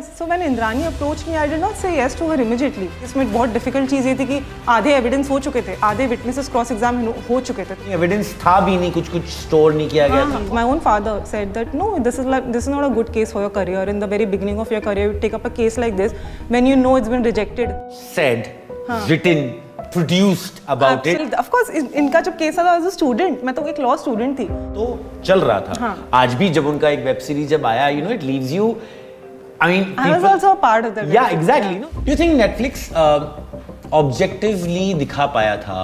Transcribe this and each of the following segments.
So when Indrani approached me, I did not say yes to her immediately. इसमें बहुत difficult चीज़ ये थी कि आधे evidence हो चुके थे, आधे witnesses cross exam हो चुके थे. एविडेंस था भी नहीं, कुछ स्टोर नहीं किया गया था. My own father said that no, this is not a good case for your career. In the very beginning of your career, you take up a case like this when you know it's been rejected. Said, written, produced about Absolutely. it. Of course, इनका जब case था, I was a student. मैं तो एक law student थी. तो चल रहा था. आज भी जब उनका एक वेब सीरीज जब आया, you know, it leaves you. I mean, I was also a part of that. Yeah, exactly. No? Do you think Netflix objectively दिखा पाया था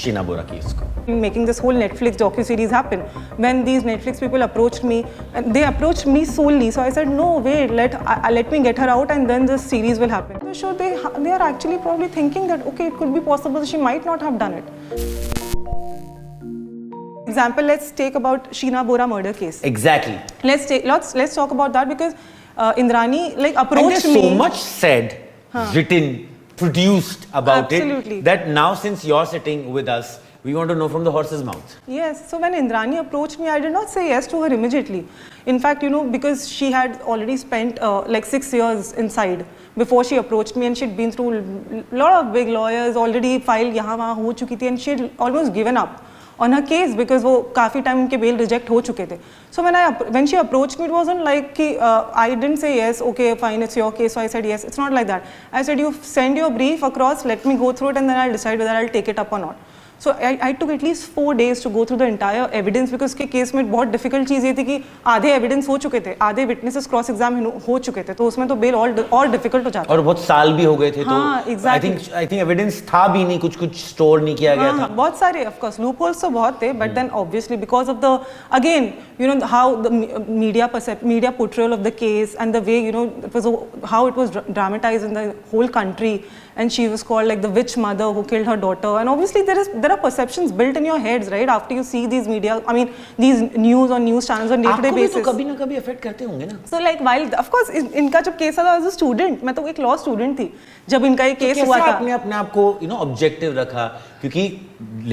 शीना बोरा केस को? Making this whole Netflix docu-series happen. When these Netflix people approached me, and they approached me solely. So I said, no, wait, let me get her out and then this series will happen. So they are actually probably thinking that, okay, it could be possible she might not have done it. Example, let's take about Sheena Bora murder case. Exactly. Let's talk about that because Indrani approached me. And there's so much said, written, produced about Absolutely. it that now since you're sitting with us, we want to know from the horse's mouth. Yes. So when Indrani approached me, I did not say yes to her immediately. In fact, you know, because she had already spent like 6 years inside before she approached me, and she'd been through a lot of big lawyers, already filed यहाँ वहाँ हो चुकी थी, and she'd almost given up on her case because वो काफ़ी time उनके bail reject हो चुके थे. So when she approached me, it wasn't like कि I didn't say yes, okay, fine, it's your case, so I said yes. It's not like that. I said you send your brief across, let me go through it, and then I'll decide whether I'll take it up or not. So I took at least 4 days to go through the entire evidence because उसके case में बहुत difficult चीज़ ये थी कि आधे evidence हो चुके थे, आधे witnesses cross exam हो चुके थे, तो उसमें तो bail और difficult हो जाता. और बहुत साल भी हो गए थे, हाँ, तो exactly. I think evidence था भी नहीं, कुछ store नहीं किया गया था. बहुत सारे of course loopholes तो बहुत थे, but then obviously because of the again you know how the media portrayal of the case and the way you know how it was dramatized in the whole country, and she was called like the witch mother who killed her daughter, and obviously there are perceptions built in your heads, right, after you see these media, I mean these news on news channels on day-to-day basis. आपको भी तो कभी ना कभी affect करते होंगे ना. So like while of course इनका जब केस था, I was a student, मैं तो एक law student थी जब इनका ये केस हुआ था. आपने अपने आप को you know objective रखा, क्योंकि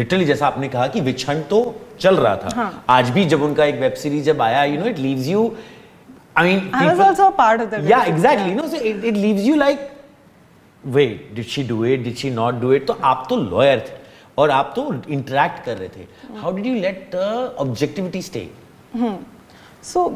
literally जैसा आपने कहा कि witch hunt तो चल रहा था. आज भी जब उनका एक वेब सीरीज जब आया, you know, it leaves you, I mean, I was also a part of that. Yeah, exactly. You know, so it leaves you like, wait, did she do it? Did she not do it? तो आप तो lawyer थे और आप तो interact कर रहे थे. How did you let the objectivity stay? So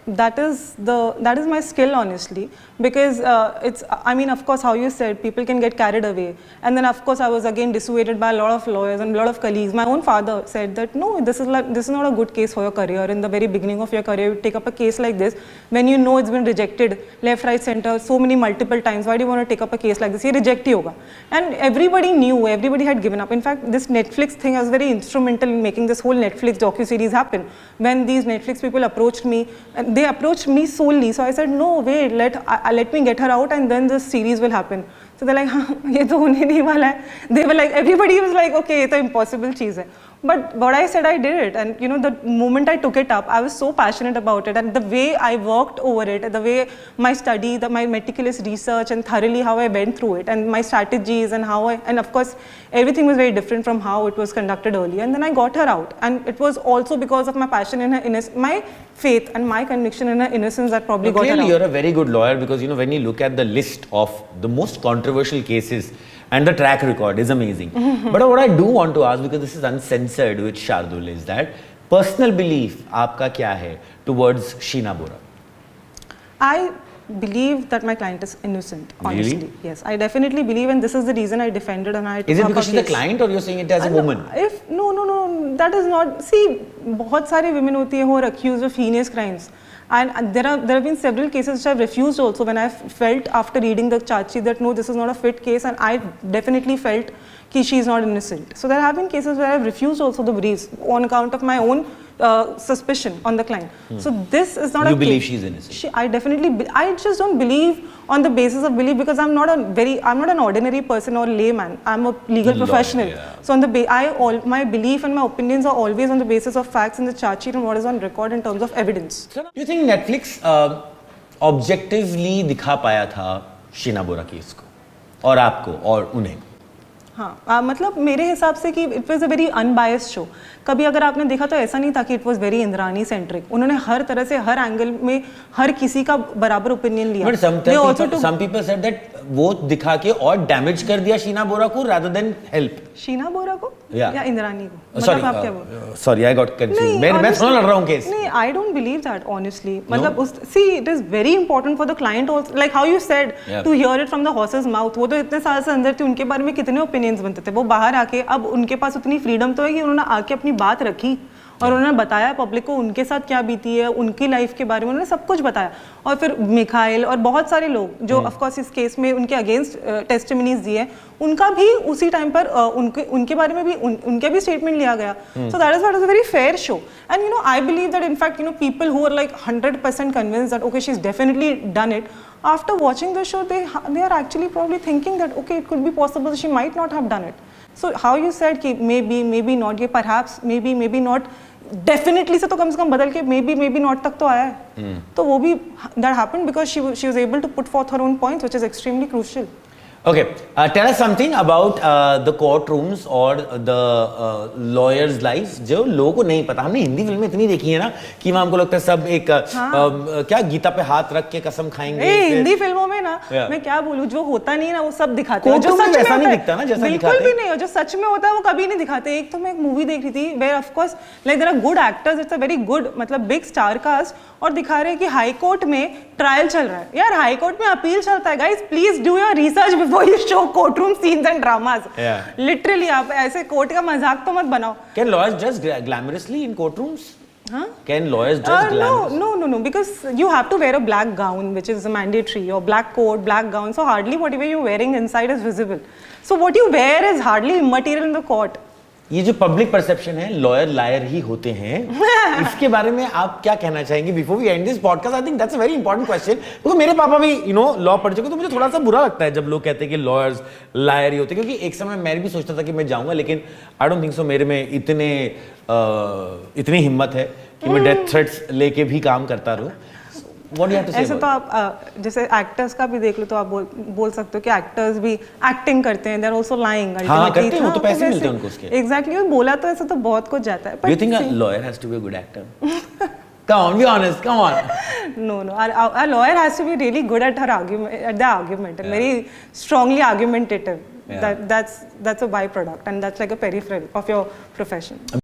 that is my skill, honestly, because it's, I mean, of course, how you said, people can get carried away, and then of course I was again dissuaded by a lot of lawyers and a lot of colleagues. My own father said that no, this is not a good case for your career. In the very beginning of your career, you take up a case like this when you know it's been rejected left, right, center so many multiple times. Why do you want to take up a case like this? ये reject ही होगा. And everybody knew, everybody had given up. In fact, this Netflix thing was very instrumental in making this whole Netflix docu-series happen. When these Netflix people approached me, and they approached me solely, so I said no, wait, let me get her out and then this series will happen. So they're like, हाँ, ये तो होने नहीं वाला है. They were like, everybody was like, okay, ये तो impossible चीज़ है. But what I said, I did it, and you know, the moment I took it up, I was so passionate about it, and the way I worked over it, the way my study, my meticulous research, and thoroughly how I went through it, and my strategies, and and of course, everything was very different from how it was conducted earlier. And then I got her out, and it was also because of my passion in her innocence, my faith and my conviction in her innocence that probably got her out. Clearly, you're a very good lawyer because you know when you look at the list of the most controversial cases. And the track record is amazing. But what I do want to ask, because this is uncensored with Shardul, is that personal belief आपका क्या है towards Sheena Bora? I believe that my client is innocent, honestly. Really? Yes, I definitely believe, and this is the reason I defended and I took Is it up because a she's a case. client or you're saying it as a woman? No, that is not. See, बहुत सारे women होती हैं who are accused of heinous crimes. And there have been several cases which I've refused also when I felt after reading the charge sheet that no, this is not a fit case, and I definitely felt that she is not innocent. So there have been cases where I've refused also the briefs on account of my own suspicion on the client. So this is not you a believe case. she's innocent? I just don't believe on the basis of belief because I'm not an ordinary person or layman. I'm a legal professional. Yeah. So on my belief and my opinions are always on the basis of facts in the charge sheet and what is on record in terms of evidence. Do you think Netflix objectively दिखा पाया था शीना बोरा case को और आपको और उन्हें? हाँ मतलब मेरे हिसाब से कि it was a very unbiased show. कभी अगर आपने देखा तो ऐसा नहीं था कि it was very Indrani centric. उन्होंने हर तरह से हर एंगल में हर किसी का बराबर ओपिनियन लिया. But some people said that वो दिखा के और डैमेज कर दिया शीना बोरा को rather than help. शीना बोरा को या इंद्रानी को? Sorry, आप क्या बोल? Sorry, I got confused. मैं थोड़ा लड़ रहा हूँ केस. नहीं, I don't believe that honestly. मतलब see, it is very important for the client also, like how you said, to hear it from the horse's mouth. वो तो इतने साल से अंदर थे, उनके बारे में कितने ओपिनियंस बनते थे. वो बाहर आके अब उनके पास उतनी फ्रीडम तो है कि उन्होंने आके अपनी बात रखी और उन्होंने बताया पब्लिक को उनके साथ क्या बीती है, उनकी लाइफ के बारे में उन्होंने सब कुछ बताया. और फिर मिखाइल और बहुत सारे लोग जो ऑफ कोर्स इस केस में उनके अगेंस्ट टेस्टिमनीज दिए, उनका भी उसी टाइम पर उनके बारे में भी उनके भी स्टेटमेंट लिया गया. So that is what is a very fair show. And you know I believe that in fact you know people who are like 100% convinced that okay she is definitely done it, after watching the show they are actually probably thinking that okay it could be possible she might not have done it. So how you said कि maybe not, ये perhaps maybe not, definitely से तो कम बदल के maybe not तक तो आया है. तो वो भी that happened because she was able to put forth her own points, which is extremely crucial. Okay, tell us something about the courtrooms और the lawyers' lives जो लोगों को नहीं पता. हमने हिंदी फिल्में इतनी देखी है ना कि वहाँ हमको लगता है सब एक क्या गीता पे हाथ रख के कसम खाएंगे. हिंदी फिल्मों में ना मैं क्या बोलूँ, जो होता नहीं ना वो सब दिखाते हैं. जो सच में नहीं दिखता ना, जैसा दिखाते बिल्कुल भी नहीं. जो सच में होता है वो कभी नहीं दिखाते. एक तो मैं एक मूवी देख रही थी where of course like there are good actors, it's a very good मतलब big star cast, और दिखा रहे हैं कि हाई कोर्ट में ट्रायल चल रहा है. यार हाई कोर्ट में अपील चलता है. Guys please do your research before you show courtroom scenes and dramas. Literally आप ऐसे कोर्ट का मजाक तो मत बनाओ. Can lawyers dress glamorously in courtrooms? Can lawyers dress glamorously? No, because you have to wear a black gown, which is mandatory, or black coat, black gown. So hardly whatever you're wearing inside is visible. So what you wear is hardly immaterial in the court. ये जो public perception है lawyer liar ही होते हैं, इसके बारे में आप क्या कहना चाहेंगे before we end this podcast? I think that's a very important question. क्योंकि मेरे पापा भी लॉ पढ़ चुके, तो मुझे थोड़ा सा बुरा लगता है जब लोग कहते हैं कि लॉयर्स लायर ही होते हैं. क्योंकि एक समय मैं भी सोचता था कि मैं जाऊंगा, लेकिन आई डोंट थिंक सो मेरे में इतनी हिम्मत है कि मैं डेथ थ्रेट्स लेके भी काम करता रहूं. What do you have to say ऐसे तो आप जैसे एक्टर्स का भी देख लो तो आप बोल सकते हो कि एक्टर्स भी एक्टिंग करते हैं, दे आर आल्सो लाइंग. हाँ करते हैं, वो तो पैसे मिलते हैं उनको उसके. एग्जैक्टली, बोला तो ऐसे तो बहुत कुछ जाता है. Do you think a lawyer has to be a good actor? Come on, be honest, come on. No, a lawyer has to be really good at the argument, and very strongly argumentative. That's a byproduct, and that's like a peripheral of your profession.